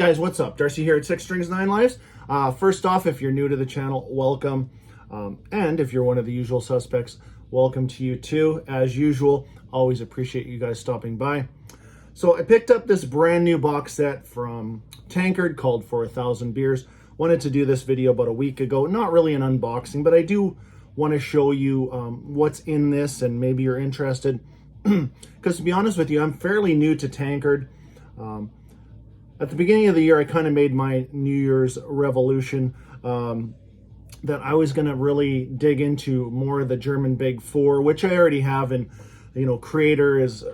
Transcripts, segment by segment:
Guys, what's up? Darcy here at 6 Strings 9 Lives. First off, if you're new to the channel, welcome. And if you're one of the usual suspects, welcome to you too. As usual, always appreciate you guys stopping by. So I picked up this brand new box set from Tankard called For 1,000 Beers. Wanted to do this video about a week ago. Not really an unboxing, but I do want to show you what's in this and maybe you're interested. Because to be honest with you, I'm fairly new to Tankard. At the beginning of the year, I kind of made my New Year's revolution that I was going to really dig into more of the German Big Four, which I already have. And, you know, Creator has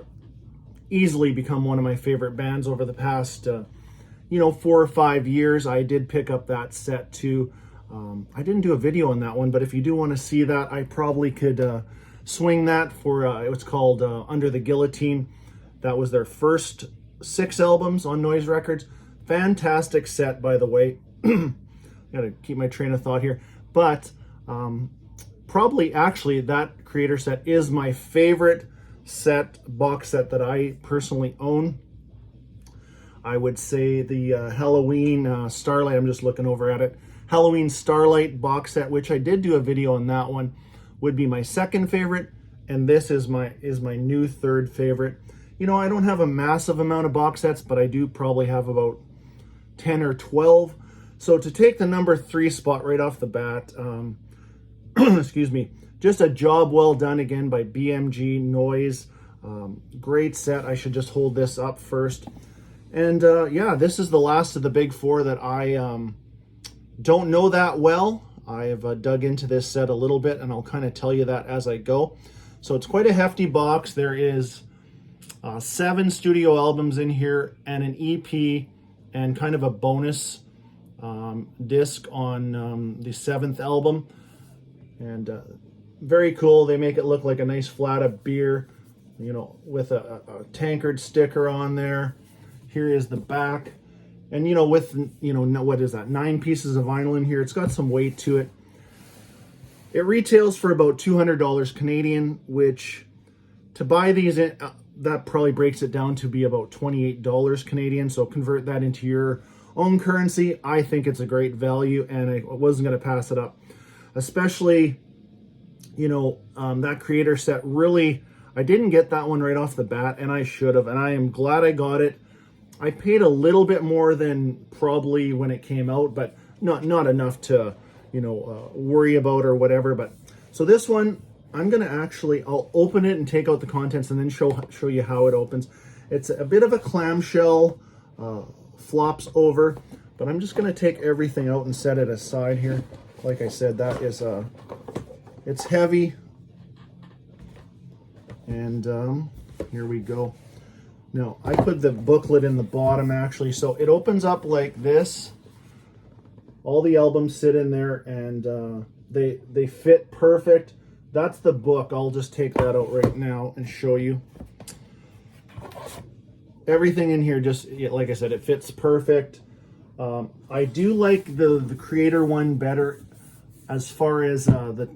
easily become one of my favorite bands over the past, 4 or 5 years. I did pick up that set too. I didn't do a video on that one, but if you do want to see that, I probably could swing that for, it was called Under the Guillotine. That was their first 6 albums on Noise Records. Fantastic set, by the way. Gotta keep my train of thought here. But probably actually that Creator set is my favorite box set that I personally own. I would say the Halloween Starlight, I'm just looking over at it. Halloween Starlight box set, which I did do a video on that one, would be my second favorite. And this is my new third favorite. You know, I don't have a massive amount of box sets, but I do probably have about 10 or 12. So to take the number 3 spot right off the bat, excuse me, just a job well done again by BMG Noise. Great set. I should just hold this up first. And yeah, this is the last of the Big Four that I don't know that well. I have dug into this set a little bit, and I'll kind of tell you that as I go. So it's quite a hefty box. There is 7 studio albums in here and an EP and kind of a bonus disc on the 7th album. And very cool. They make it look like a nice flat of beer, you know, with a Tankard sticker on there. Here is the back. And, you know, with, you know, what is that? 9 pieces of vinyl in here. It's got some weight to it. It retails for about $200 Canadian, which to buy these in, that probably breaks it down to be about $28 Canadian. So convert that into your own currency. I think it's a great value, and I wasn't going to pass it up. Especially, you know, that Creator set really, I didn't get that one right off the bat, and I should have, and I am glad I got it. I paid a little bit more than probably when it came out, but not enough to, you know, worry about or whatever. But so this one, I'm going to I'll open it and take out the contents and then show you how it opens. It's a bit of a clamshell, flops over, but I'm just going to take everything out and set it aside here. Like I said, that is, it's heavy. And here we go. Now, I put the booklet in the bottom actually, so it opens up like this. All the albums sit in there, and they fit perfect. That's the book. I'll just take that out right now and show you. Everything in here, just like I said, it fits perfect. I do like the Creator one better as far as the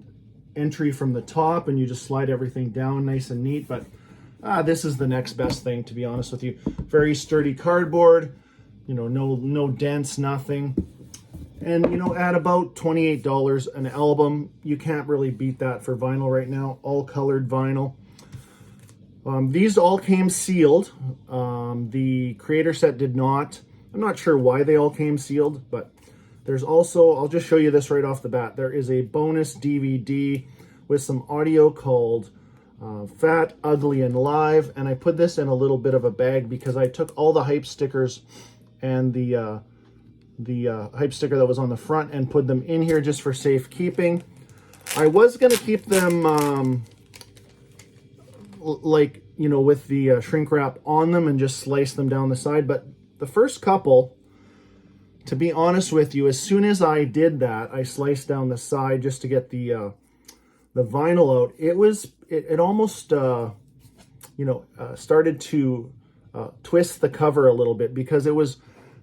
entry from the top, and you just slide everything down nice and neat. But this is the next best thing, to be honest with you. Very sturdy cardboard, you know, no dents, nothing. And, you know, at about $28 an album, you can't really beat that for vinyl right now. All colored vinyl. These all came sealed. The Creator set did not. I'm not sure why they all came sealed, but there's also, I'll just show you this right off the bat. There is a bonus DVD with some audio called Fat, Ugly, and Live. And I put this in a little bit of a bag because I took all the hype stickers and the hype sticker that was on the front and put them in here just for safekeeping. I was going to keep them like, you know, with the shrink wrap on them and just slice them down the side. But the first couple, to be honest with you, as soon as I did that, I sliced down the side just to get the vinyl out. It almost, started to twist the cover a little bit because it was,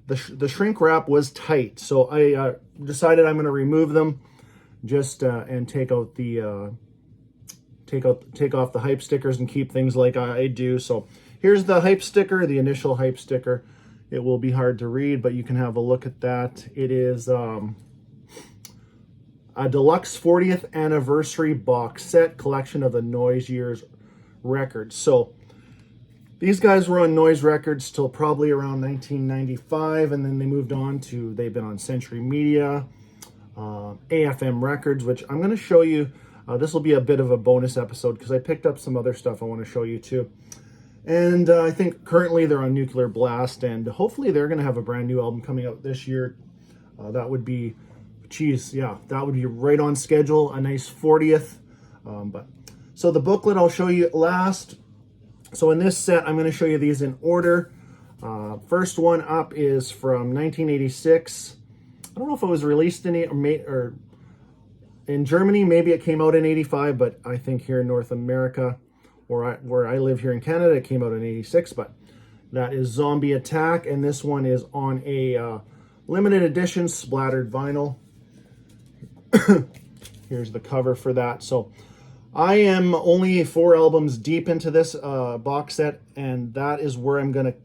the shrink wrap was tight. So I decided I'm going to remove them just and take out the take off the hype stickers and keep things like I do. So here's the hype sticker, the initial hype sticker. it will be hard to read, but you can have a look at that. It is a deluxe 40th anniversary box set collection of the Noise Years records. So these guys were on Noise Records till probably around 1995, and then they moved on to, they've been on Century Media, AFM Records, which I'm going to show you. This will be a bit of a bonus episode because I picked up some other stuff I want to show you too. And I think currently they're on Nuclear Blast, and hopefully they're going to have a brand new album coming out this year. That would be, geez, yeah, that would be right on schedule, a nice 40th. So the booklet I'll show you last. So in this set, I'm going to show you these in order. First one up is from 1986. I don't know if it was released in or in Germany. Maybe it came out in 85, but I think here in North America, where I live here in Canada, it came out in 86. But that is Zombie Attack, and this one is on a limited edition splattered vinyl. Here's the cover for that. So I am only 4 albums deep into this box set, and that is where I'm going to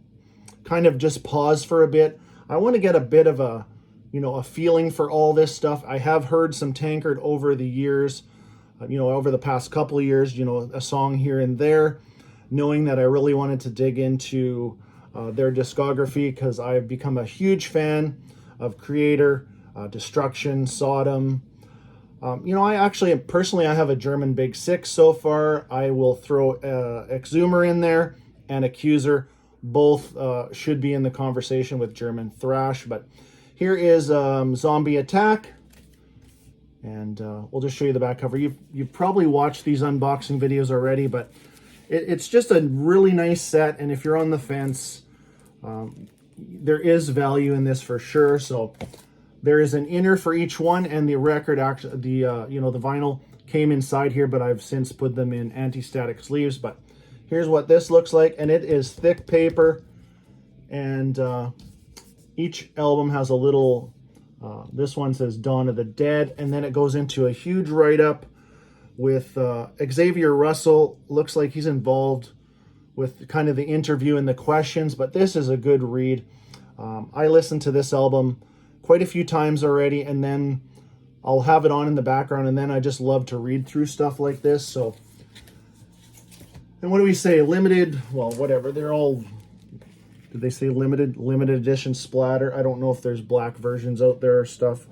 kind of just pause for a bit. I want to get a bit of a, a feeling for all this stuff. I have heard some Tankard over the years, over the past couple of years, a song here and there, knowing that I really wanted to dig into their discography because I've become a huge fan of Creator, Destruction, Sodom. I actually, personally, I have a German Big Six so far. I will throw Exhumer in there and Accuser. Both should be in the conversation with German thrash. But here is Zombie Attack. And we'll just show you the back cover. You've probably watched these unboxing videos already, but it's just a really nice set. And if you're on the fence, there is value in this for sure. So there is an inner for each one, and the record, the vinyl came inside here, but I've since put them in anti-static sleeves. But here's what this looks like, and it is thick paper, and each album has a little, this one says Dawn of the Dead, and then it goes into a huge write-up with Xavier Russell. Looks like he's involved with kind of the interview and the questions, but this is a good read. I listened to this album quite a few times already, and then I'll have it on in the background, and then I just love to read through stuff like this. So, and what do we say? Limited, well, whatever. They're all, did they say limited edition splatter? I don't know if there's black versions out there or stuff.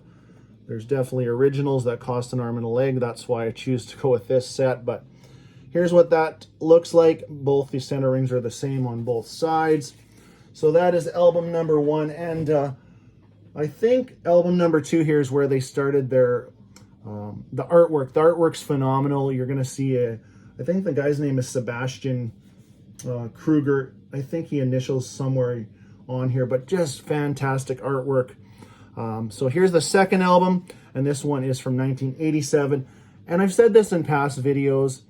There's definitely originals that cost an arm and a leg. That's why I choose to go with this set. But here's what that looks like. Both the center rings are the same on both sides. So that is album number 1, and I think album number 2 here is where they started their the artwork. The artwork's phenomenal. You're going to see I think the guy's name is Sebastian Kruger. I think he initials somewhere on here, but just fantastic artwork. So here's the second album, and this one is from 1987. And I've said this in past videos.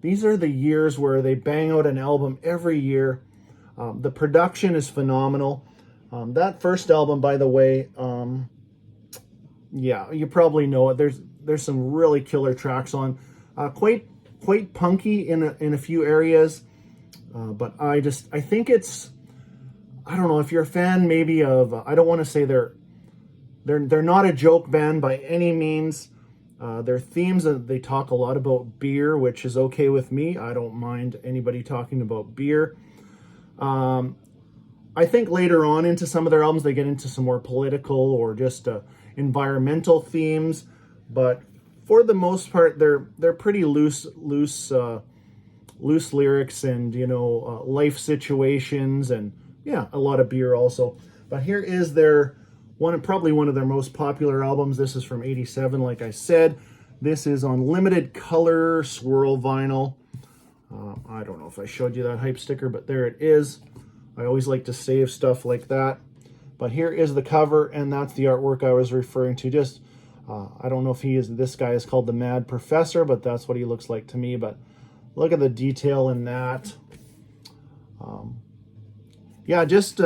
These are the years where they bang out an album every year. The production is phenomenal. That first album, by the way, yeah, you probably know it. There's some really killer tracks on, quite punky in a few areas, but I think it's, I don't know if you're a fan maybe of, I don't want to say they're not a joke band by any means. Their themes, they talk a lot about beer, which is okay with me. I don't mind anybody talking about beer. I think later on into some of their albums, they get into some more political or just environmental themes. But for the most part, they're pretty loose lyrics and, life situations, and yeah, a lot of beer also. But here is their probably one of their most popular albums. This is from 87, like I said. This is on limited color swirl vinyl. I don't know if I showed you that hype sticker, but there it is. I always like to save stuff like that. But here is the cover, and that's the artwork I was referring to. Just, I don't know if this guy is called the Mad Professor, but that's what he looks like to me. But look at the detail in that. Yeah, just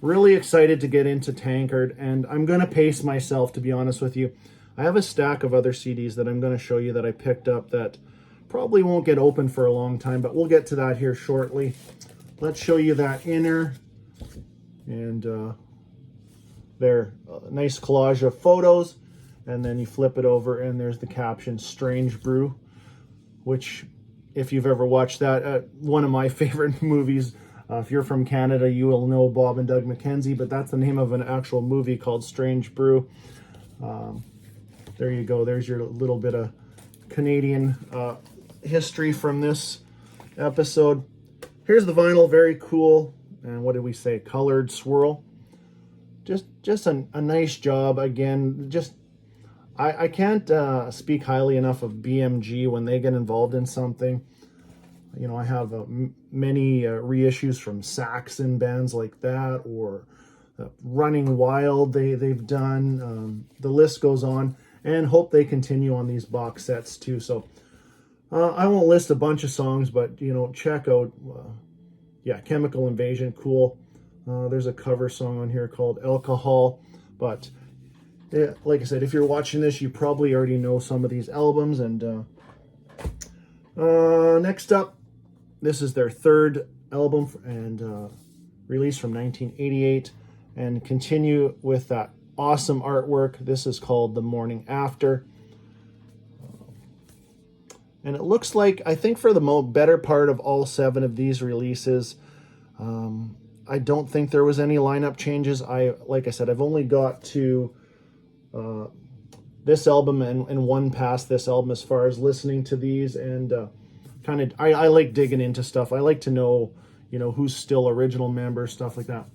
really excited to get into Tankard, and I'm going to pace myself, to be honest with you. I have a stack of other CDs that I'm going to show you that I picked up that probably won't get open for a long time, but we'll get to that here shortly. Let's show you that inner. And they're a nice collage of photos, and then you flip it over and there's the caption Strange Brew, which, if you've ever watched that, one of my favorite movies. If you're from Canada, you will know Bob and Doug McKenzie, but that's the name of an actual movie called Strange Brew. There you go. There's your little bit of Canadian history from this episode. Here's the vinyl, very cool. And what did we say? Colored swirl. Just a nice job. Again, I can't speak highly enough of BMG when they get involved in something. You know, I have many reissues from Saxon bands like that, or Running Wild they've done. The list goes on, and hope they continue on these box sets too. So I won't list a bunch of songs, but you know, check out Chemical Invasion, cool. There's a cover song on here called Alcohol, but like I said, if you're watching this, you probably already know some of these albums. And next up, this is their third album, and released from 1988, and continue with that awesome artwork. This is called The Morning After. And it looks like, I think for the better part of all 7 of these releases, I don't think there was any lineup changes. Like I said, I've only got to this album and one past this album as far as listening to these, and I like digging into stuff. I like to know, you know, who's still original members, stuff like that.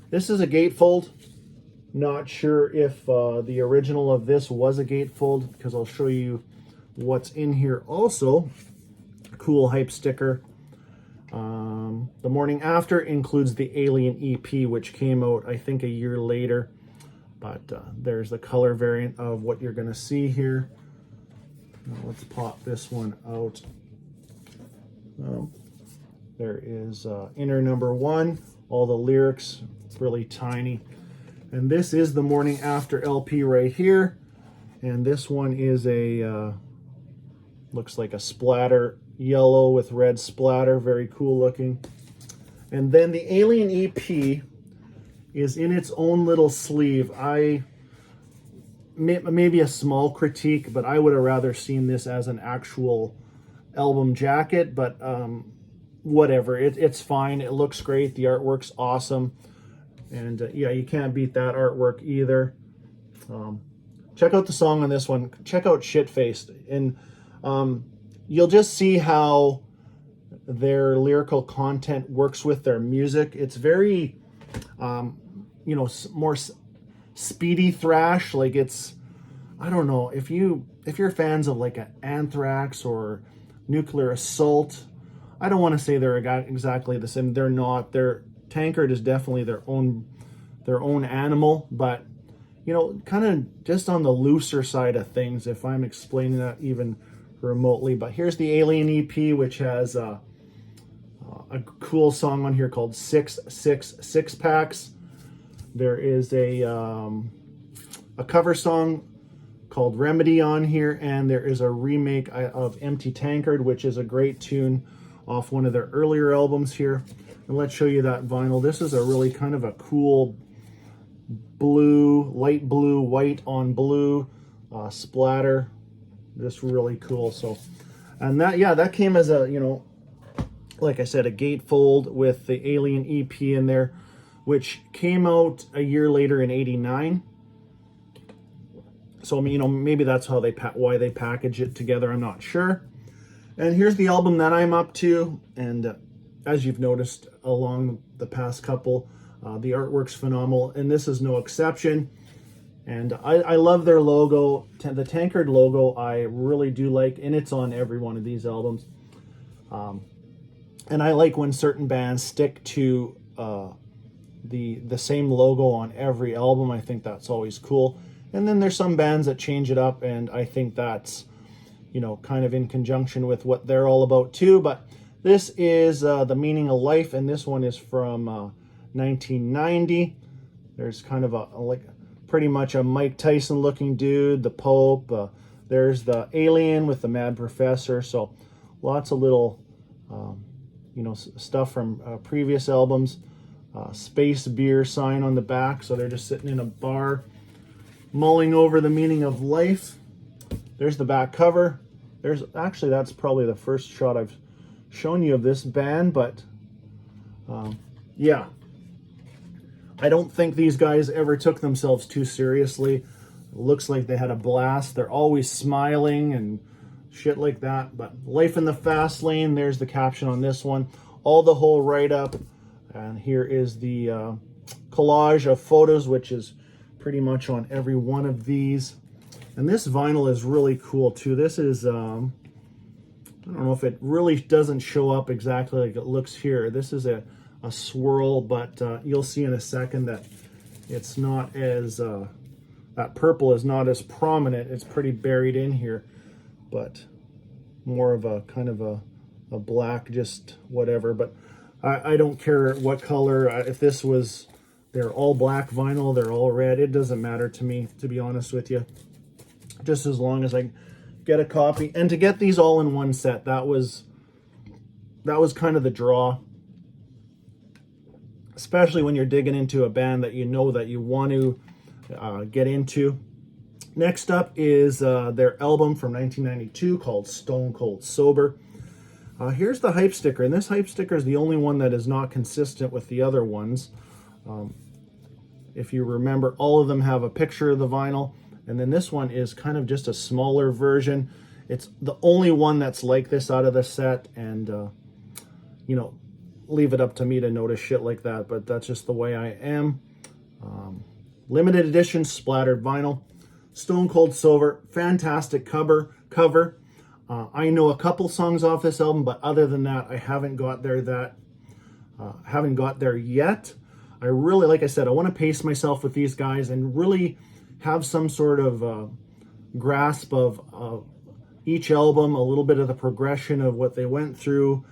This is a gatefold. Not sure if the original of this was a gatefold, because I'll show you what's in here also. Cool hype sticker. The Morning After includes the Alien EP, which came out, I think, a year later. But there's the color variant of what you're going to see here. Now let's pop this one out. There is inner number 1. All the lyrics, really tiny. And this is the Morning After LP right here. And this one is a, looks like a splatter, yellow with red splatter, very cool looking. And then the Alien EP is in its own little sleeve. Maybe a small critique, but I would have rather seen this as an actual album jacket, but whatever, it's fine. It looks great. The artwork's awesome. And you can't beat that artwork either. Check out the song on this one. Check out Shitfaced. And you'll just see how their lyrical content works with their music. It's very, more speedy thrash. Like, it's, I don't know, if you're fans of like an Anthrax or Nuclear Assault, I don't want to say they're exactly the same. They're not. Tankard is definitely their own animal, but you know, kind of just on the looser side of things, if I'm explaining that even remotely. But here's the Alien EP, which has a cool song on here called 666 Packs. There is a cover song called Remedy on here, and there is a remake of Empty Tankard, which is a great tune off one of their earlier albums here. And let's show you that vinyl. This is a really kind of a cool blue, light blue, white on blue splatter. Just really cool. So, and that came as a, like I said, a gatefold with the Alien EP in there, which came out a year later in '89. So, maybe that's how why they package it together. I'm not sure. And here's the album that I'm up to. And as you've noticed along the past couple, the artwork's phenomenal, and this is no exception. And I love their logo. The Tankard logo I really do like, and it's on every one of these albums. And I like when certain bands stick to the same logo on every album. I think that's always cool. And then there's some bands that change it up, and I think that's, kind of in conjunction with what they're all about too. But this is The Meaning of Life, and this one is from 1990. There's kind of pretty much a Mike Tyson looking dude, the Pope. There's the Alien with the Mad Professor. So lots of little, stuff from previous albums. space beer sign on the back. So they're just sitting in a bar, mulling over the meaning of life. There's the back cover. That's probably the first shot I've shown you of this band, but yeah. I don't think these guys ever took themselves too seriously. It looks like they had a blast. They're always smiling and shit like that. But life in the fast lane, there's the caption on this one. All the whole write-up. And here is the collage of photos, which is pretty much on every one of these. And this vinyl is really cool too. This is, I don't know if it really doesn't show up exactly like it looks here. This is a swirl, but you'll see in a second that it's not as, that purple is not as prominent. It's pretty buried in here, but more of a kind of a black, just whatever. But I don't care what color. If this was, they're all black vinyl, they're all red, it doesn't matter to me, to be honest with you. Just as long as I get a copy. And to get these all in one set, that was kind of the draw. Especially when you're digging into a band that you know that you want to get into. Next up is their album from 1992 called Stone Cold Sober. Here's the hype sticker, and this hype sticker is the only one that is not consistent with the other ones. If you remember, all of them have a picture of the vinyl, and then this one is kind of just a smaller version. It's the only one that's like this out of the set, and you know, leave it up to me to notice shit like that, but that's just the way I am. Limited edition splattered vinyl. Stone Cold Sober, fantastic cover. I know a couple songs off this album, but other than that, I haven't got there yet. I really, like I said, I want to pace myself with these guys and really have some sort of grasp of each album, a little bit of the progression of what they went through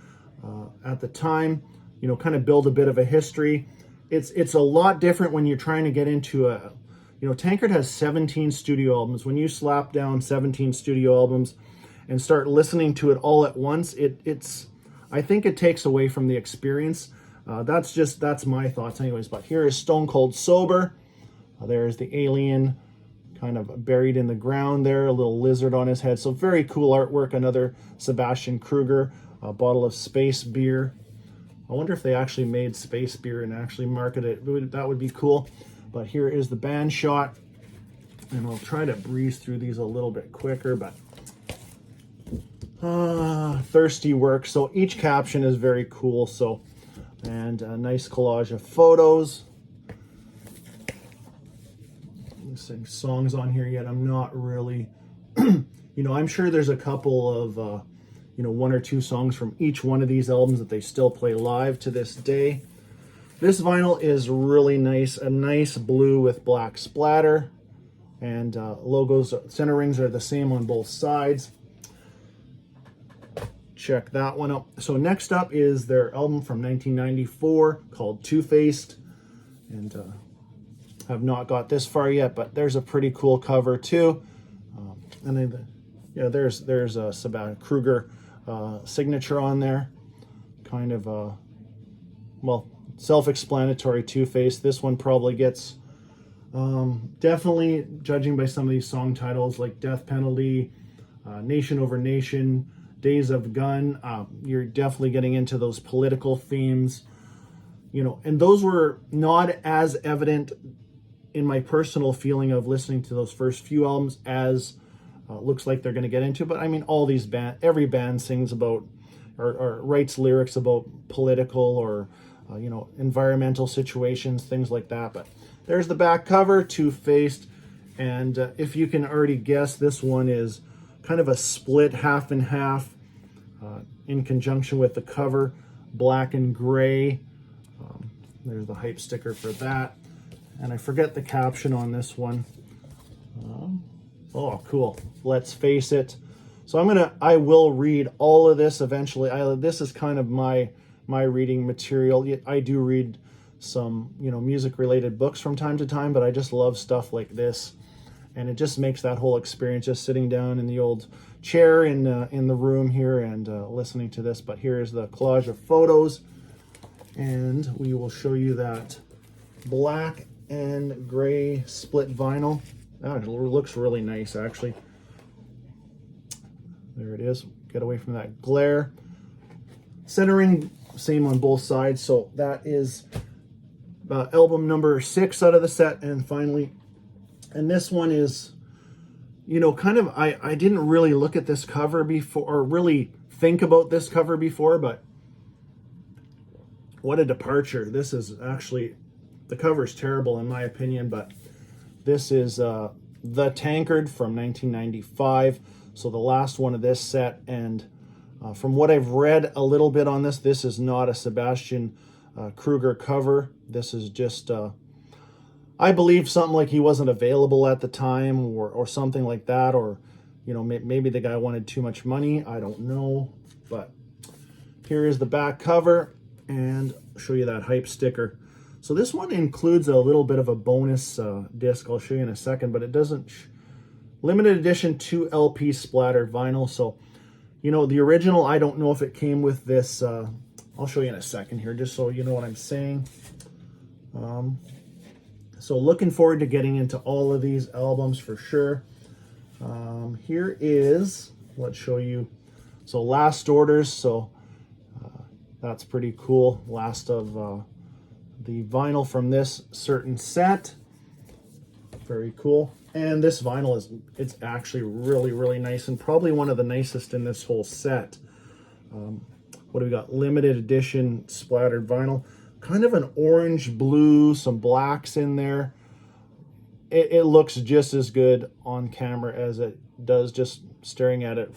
at the time, you know, kind of build a bit of a history. It's a lot different when you're trying to get into a, you know, Tankard has 17 studio albums. When you slap down 17 studio albums and start listening to it all at once, I think it takes away from the experience. That's my thoughts anyways. But here is Stone Cold Sober. There's the alien kind of buried in the ground there, a little lizard on his head. So very cool artwork. Another Sebastian Kruger, a bottle of space beer. I wonder if they actually made space beer and actually marketed it. That would be cool. But here is the band shot. And I'll try to breeze through these a little bit quicker, but thirsty work. So each caption is very cool. So, and a nice collage of photos. Sing songs on here yet. I'm not really, you know, I'm sure there's a couple of, you know, one or two songs from each one of these albums that they still play live to this day. This vinyl is really nice, a nice blue with black splatter, and logos, center rings are the same on both sides. Check that one out. So next up is their album from 1994 called Two-Faced, and have not got this far yet, but there's a pretty cool cover too. And then, yeah, there's a Sebastian Kruger signature on there. Kind of, well, self-explanatory, Two-Faced. This one probably gets, definitely, judging by some of these song titles like Death Penalty, Nation Over Nation, Days of Gun, you're definitely getting into those political themes, you know, and those were not as evident in my personal feeling of listening to those first few albums as looks like they're going to get into. But I mean, all these every band sings about or writes lyrics about political or you know, environmental situations, things like that. But there's the back cover, Two-Faced, and if you can already guess, this one is kind of a split half and half in conjunction with the cover, black and gray. There's the hype sticker for that. And I forget the caption on this one. Oh, cool. Let's face it. So I will read all of this eventually. This is kind of my reading material. I do read some, you know, music related books from time to time, but I just love stuff like this. And it just makes that whole experience, just sitting down in the old chair in the room here and listening to this. But here is the collage of photos. And we will show you that black and gray split vinyl. Oh, it looks really nice, actually. There it is. Get away from that glare. Centering, same on both sides. So that is album number 6 out of the set. And finally, and this one is, you know, kind of, I didn't really look at this cover before, or really think about this cover before, but what a departure. This is actually, the cover is terrible in my opinion, but this is the Tankard from 1995. So the last one of this set, and from what I've read a little bit on this, this is not a Sebastian Kruger cover. This is just, I believe, something like he wasn't available at the time, or something like that, or, you know, maybe the guy wanted too much money. I don't know, but here is the back cover, and I'll show you that hype sticker. So this one includes a little bit of a bonus disc. I'll show you in a second, but it doesn't. Limited edition 2 LP splattered vinyl. So, you know, the original, I don't know if it came with this. I'll show you in a second here, just so you know what I'm saying. So looking forward to getting into all of these albums for sure. Here is, let's show you. So last orders. So that's pretty cool. Last of the vinyl from this certain set. Very cool. And this vinyl it's actually really, really nice, and probably one of the nicest in this whole set. What do we got? Limited edition splattered vinyl. Kind of an orange blue, some blacks in there. It looks just as good on camera as it does just staring at it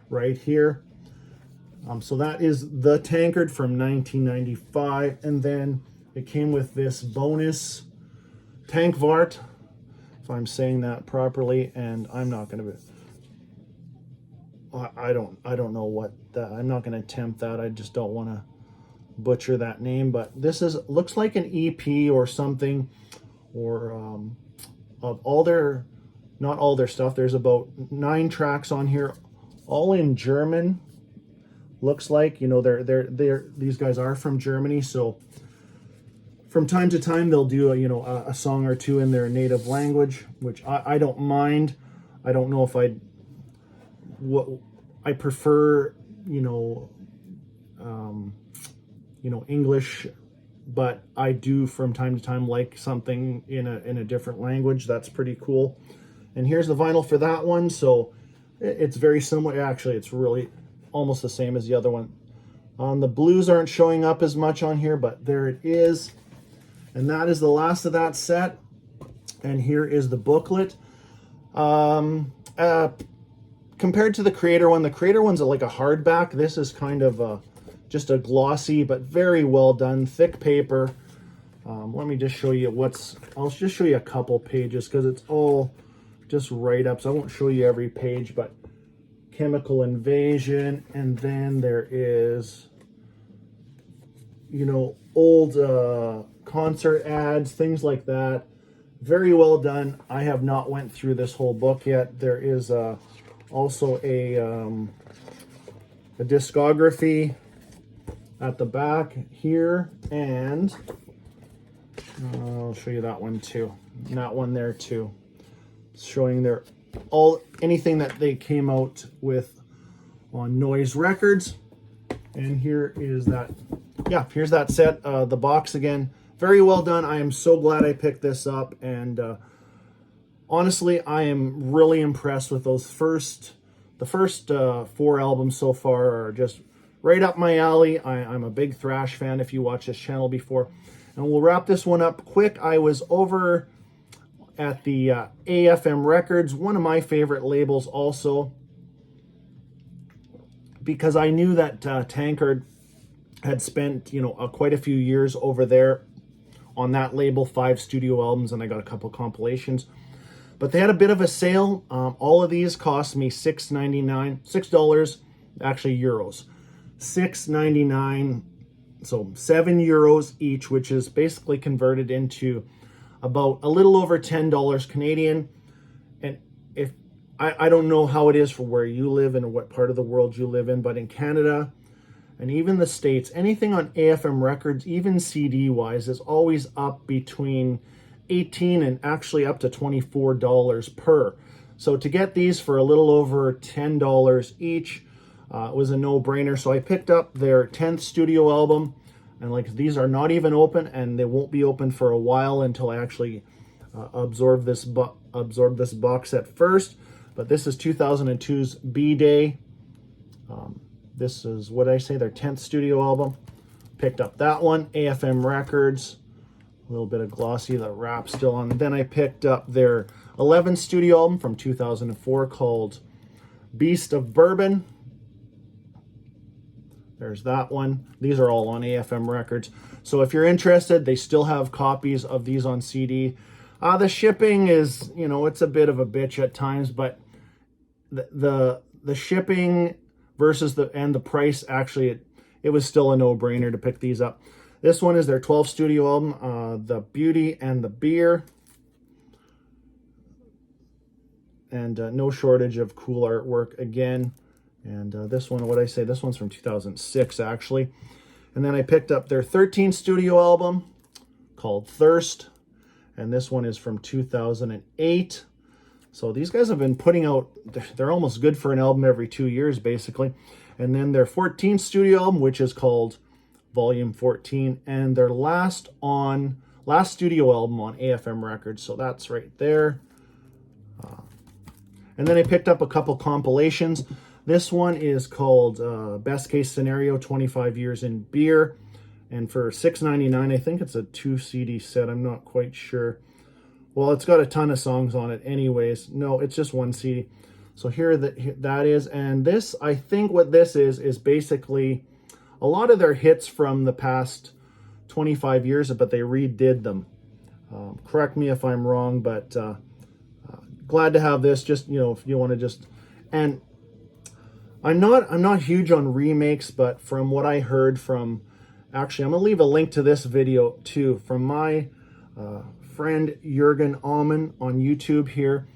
right here. So that is the Tankard from 1995. And then it came with this bonus Tankvart, if I'm saying that properly, and I'm not going to be, I don't know what that, I'm not going to attempt that. I just don't want to butcher that name, but this looks like an EP or something, or of all their, not all their stuff. There's about 9 tracks on here, all in German. Looks like, you know, these guys are from Germany, so from time to time they'll do a song or two in their native language, which I don't mind. I don't know if I prefer, English, but I do from time to time like something in a different language. That's pretty cool. And here's the vinyl for that one. So it's very similar. Actually, it's really almost the same as the other one. The blues aren't showing up as much on here, but there it is. And that is the last of that set. And here is the booklet. Compared to the Creator one, the Creator one's like a hardback. This is kind of just a glossy, but very well done, thick paper. Let me just show you I'll just show you a couple pages because it's all just write-ups. I won't show you every page, but Chemical Invasion, and then there is, old concert ads, things like that. Very well done. I have not went through this whole book yet. There is also a discography at the back here, and I'll show you that one too. And that one there too, showing anything that they came out with on Noise Records. And here is that. Yeah, here's that set. The box again, very well done. I am so glad I picked this up, and honestly, I am really impressed with those the first 4 albums so far are just right up my alley. I'm a big thrash fan if you watch this channel before. And we'll wrap this one up quick. I was over at the AFM Records, one of my favorite labels also, because I knew that Tankard had spent, quite a few years over there on that label, 5 studio albums, and I got a couple compilations. But they had a bit of a sale. All of these cost me $6.99, actually euros. $6.99, so €7 each, which is basically converted into about a little over $10 Canadian. And if I don't know how it is for where you live and what part of the world you live in, but in Canada, and even the States, anything on AFM Records, even CD wise, is always up between $18 and actually up to $24 per. So to get these for a little over $10 each was a no-brainer. So I picked up their 10th studio album, and like, these are not even open, and they won't be open for a while until I actually absorb this box set first. But this is 2002's B-Day. This is, what I say, their 10th studio album. Picked up that one, AFM Records. A little bit of glossy, the wrap still on. Then I picked up their 11th studio album from 2004 called Beast of Bourbon. There's that one. These are all on AFM Records. So if you're interested, they still have copies of these on CD. The shipping is, you know, it's a bit of a bitch at times, but the shipping versus the price, actually, it was still a no-brainer to pick these up. This one is their 12th studio album, The Beauty and the Beer. And no shortage of cool artwork again. And this one, what I say, this one's from 2006, actually. And then I picked up their 13th studio album called Thirst. And this one is from 2008. So these guys have been putting out, they're almost good for an album every 2 years, basically. And then their 14th studio album, which is called Volume 14, and their last studio album on AFM Records. So that's right there. And then I picked up a couple compilations. This one is called Best Case Scenario, 25 Years in Beer. And for $6.99, I think it's a 2 CD set. I'm not quite sure. Well, it's got a ton of songs on it anyways. No, it's just 1 CD. So here that is. And this, I think what this is basically a lot of their hits from the past 25 years, but they redid them. Correct me if I'm wrong, but glad to have this. Just, you know, if you want to just... And I'm not huge on remakes, but from what I heard from... Actually, I'm going to leave a link to this video, too, from my... friend Jürgen Alman on YouTube here.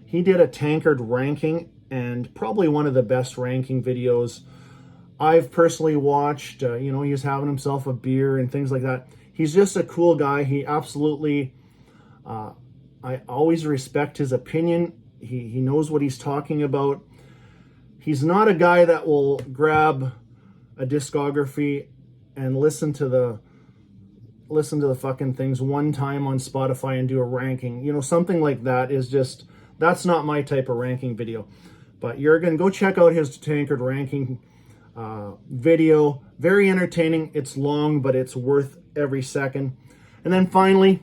He did a Tankard ranking, and probably one of the best ranking videos I've personally watched. You know, he was having himself a beer and things like that. He's just a cool guy. He absolutely, I always respect his opinion. He knows what he's talking about. He's not a guy that will grab a discography and listen to the fucking things one time on Spotify and do a ranking. You know, something like that is just, that's not my type of ranking video. But Jürgen, go check out his Tankard ranking video. Very entertaining. It's long, but it's worth every second. And then finally,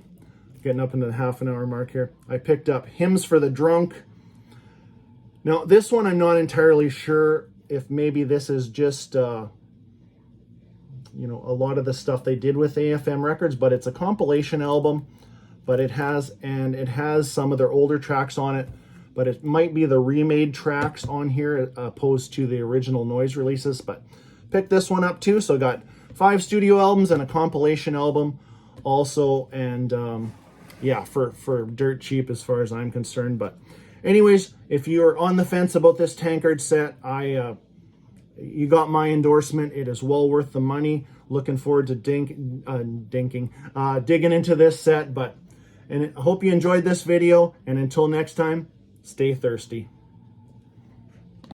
getting up into the half an hour mark here, I picked up Hymns for the Drunk. Now, this one I'm not entirely sure if maybe this is just... you know, a lot of the stuff they did with AFM Records, but it's a compilation album, but it has some of their older tracks on it, but it might be the remade tracks on here opposed to the original noise releases. But picked this one up too, so got 5 studio albums and a compilation album also, and yeah, for dirt cheap as far as I'm concerned. But anyways, if you're on the fence about this Tankard set, you got my endorsement. It is well worth the money. Looking forward to digging into this set. And I hope you enjoyed this video. And until next time, stay thirsty.